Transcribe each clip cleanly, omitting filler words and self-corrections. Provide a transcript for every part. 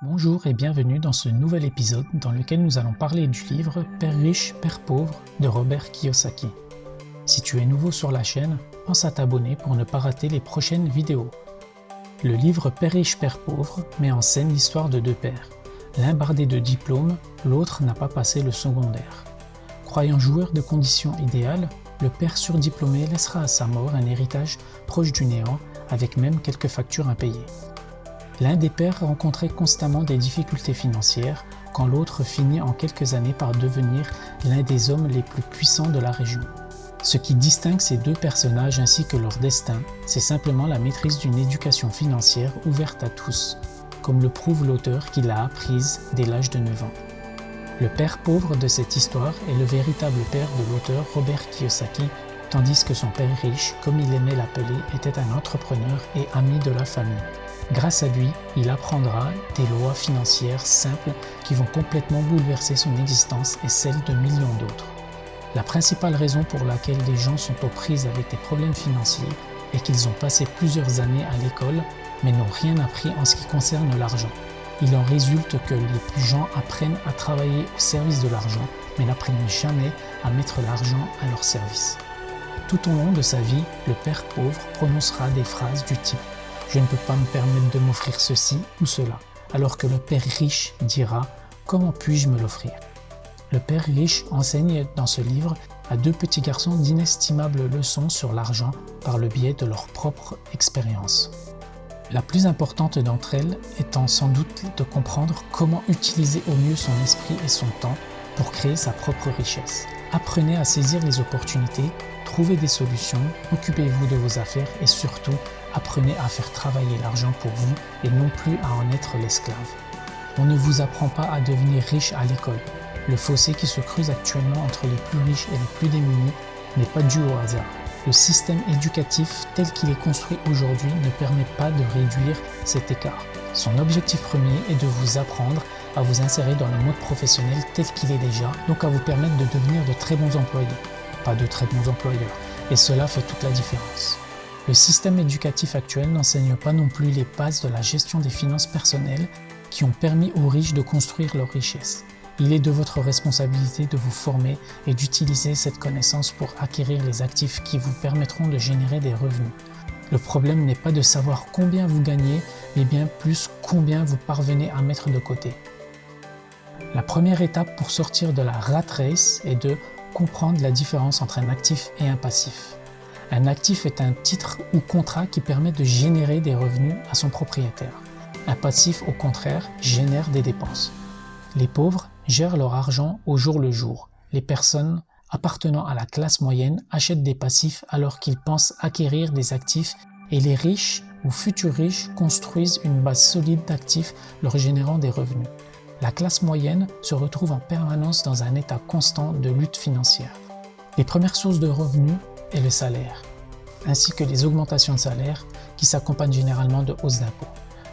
Bonjour et bienvenue dans ce nouvel épisode dans lequel nous allons parler du livre Père riche, Père pauvre de Robert Kiyosaki. Si tu es nouveau sur la chaîne, pense à t'abonner pour ne pas rater les prochaines vidéos. Le livre Père riche, Père pauvre met en scène l'histoire de deux pères. L'un bardé de diplômes, l'autre n'a pas passé le secondaire. Croyant joueur de conditions idéales, le père surdiplômé laissera à sa mort un héritage proche du néant avec même quelques factures impayées. L'un des pères rencontrait constamment des difficultés financières, quand l'autre finit en quelques années par devenir l'un des hommes les plus puissants de la région. Ce qui distingue ces deux personnages ainsi que leur destin, c'est simplement la maîtrise d'une éducation financière ouverte à tous, comme le prouve l'auteur qui l'a apprise dès l'âge de 9 ans. Le père pauvre de cette histoire est le véritable père de l'auteur Robert Kiyosaki, tandis que son père riche, comme il aimait l'appeler, était un entrepreneur et ami de la famille. Grâce à lui, il apprendra des lois financières simples qui vont complètement bouleverser son existence et celle de millions d'autres. La principale raison pour laquelle les gens sont aux prises avec des problèmes financiers est qu'ils ont passé plusieurs années à l'école mais n'ont rien appris en ce qui concerne l'argent. Il en résulte que les gens apprennent à travailler au service de l'argent mais n'apprennent jamais à mettre l'argent à leur service. Tout au long de sa vie, le père pauvre prononcera des phrases du type « Je ne peux pas me permettre de m'offrir ceci ou cela », alors que le père riche dira « Comment puis-je me l'offrir ?» Le père riche enseigne dans ce livre à deux petits garçons d'inestimables leçons sur l'argent par le biais de leur propre expérience. La plus importante d'entre elles étant sans doute de comprendre comment utiliser au mieux son esprit et son temps pour créer sa propre richesse. Apprenez à saisir les opportunités, trouvez des solutions, occupez-vous de vos affaires et surtout, apprenez à faire travailler l'argent pour vous et non plus à en être l'esclave. On ne vous apprend pas à devenir riche à l'école. Le fossé qui se creuse actuellement entre les plus riches et les plus démunis n'est pas dû au hasard. Le système éducatif tel qu'il est construit aujourd'hui ne permet pas de réduire cet écart. Son objectif premier est de vous apprendre à vous insérer dans le mode professionnel tel qu'il est déjà, donc à vous permettre de devenir de très bons employés, pas de très bons employeurs. Et cela fait toute la différence. Le système éducatif actuel n'enseigne pas non plus les bases de la gestion des finances personnelles qui ont permis aux riches de construire leur richesse. Il est de votre responsabilité de vous former et d'utiliser cette connaissance pour acquérir les actifs qui vous permettront de générer des revenus. Le problème n'est pas de savoir combien vous gagnez, mais bien plus combien vous parvenez à mettre de côté. La première étape pour sortir de la rat race est de comprendre la différence entre un actif et un passif. Un actif est un titre ou contrat qui permet de générer des revenus à son propriétaire. Un passif, au contraire, génère des dépenses. Les pauvres gèrent leur argent au jour le jour. Les personnes appartenant à la classe moyenne achètent des passifs alors qu'ils pensent acquérir des actifs et les riches ou futurs riches construisent une base solide d'actifs leur générant des revenus. La classe moyenne se retrouve en permanence dans un état constant de lutte financière. Les premières sources de revenus est le salaire, ainsi que les augmentations de salaire qui s'accompagnent généralement de hausses d'impôts.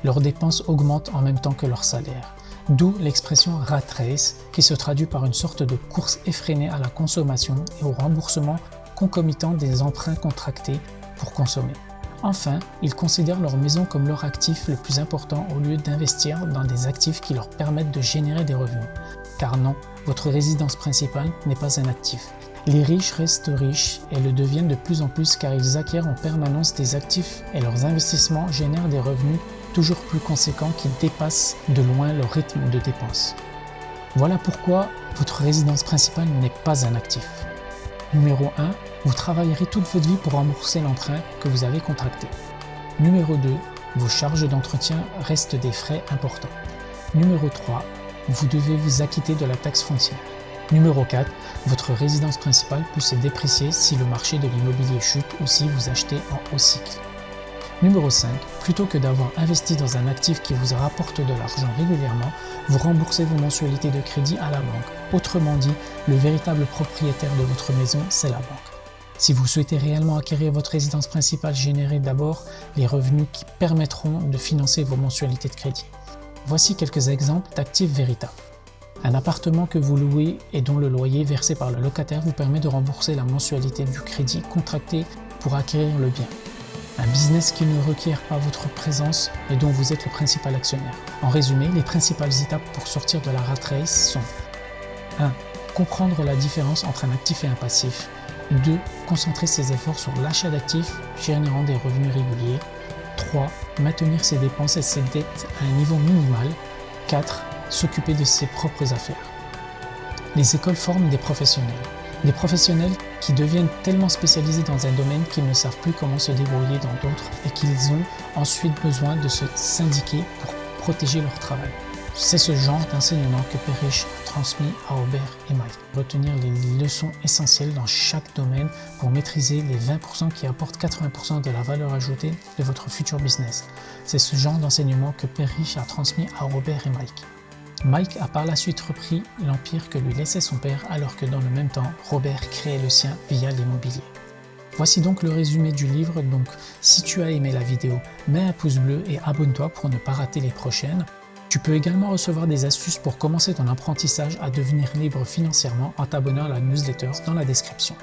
Leurs dépenses augmentent en même temps que leur salaire. D'où l'expression rat race qui se traduit par une sorte de course effrénée à la consommation et au remboursement concomitant des emprunts contractés pour consommer. Enfin, ils considèrent leur maison comme leur actif le plus important au lieu d'investir dans des actifs qui leur permettent de générer des revenus. Car non, votre résidence principale n'est pas un actif. Les riches restent riches et le deviennent de plus en plus car ils acquièrent en permanence des actifs et leurs investissements génèrent des revenus toujours plus conséquents qui dépassent de loin leur rythme de dépenses. Voilà pourquoi votre résidence principale n'est pas un actif. Numéro 1, vous travaillerez toute votre vie pour rembourser l'emprunt que vous avez contracté. Numéro 2, vos charges d'entretien restent des frais importants. Numéro 3, vous devez vous acquitter de la taxe foncière. Numéro 4, votre résidence principale peut se déprécier si le marché de l'immobilier chute ou si vous achetez en haut cycle. Numéro 5, plutôt que d'avoir investi dans un actif qui vous rapporte de l'argent régulièrement, vous remboursez vos mensualités de crédit à la banque. Autrement dit, le véritable propriétaire de votre maison, c'est la banque. Si vous souhaitez réellement acquérir votre résidence principale, générez d'abord les revenus qui permettront de financer vos mensualités de crédit. Voici quelques exemples d'actifs véritables. Un appartement que vous louez et dont le loyer versé par le locataire vous permet de rembourser la mensualité du crédit contracté pour acquérir le bien. Un business qui ne requiert pas votre présence et dont vous êtes le principal actionnaire. En résumé, les principales étapes pour sortir de la rat race sont 1. Comprendre la différence entre un actif et un passif. 2. Concentrer ses efforts sur l'achat d'actifs générant des revenus réguliers. 3. Maintenir ses dépenses et ses dettes à un niveau minimal. 4. S'occuper de ses propres affaires. Les écoles forment des professionnels. Des professionnels qui deviennent tellement spécialisés dans un domaine qu'ils ne savent plus comment se débrouiller dans d'autres et qu'ils ont ensuite besoin de se syndiquer pour protéger leur travail. C'est ce genre d'enseignement que Père Riche a transmis à Robert et Mike. Retenir les leçons essentielles dans chaque domaine pour maîtriser les 20% qui apportent 80% de la valeur ajoutée de votre futur business. C'est ce genre d'enseignement que Père Riche a transmis à Robert et Mike. Mike a par la suite repris l'empire que lui laissait son père alors que dans le même temps, Robert créait le sien via l'immobilier. Voici donc le résumé du livre, donc si tu as aimé la vidéo, mets un pouce bleu et abonne-toi pour ne pas rater les prochaines. Tu peux également recevoir des astuces pour commencer ton apprentissage à devenir libre financièrement en t'abonnant à la newsletter dans la description.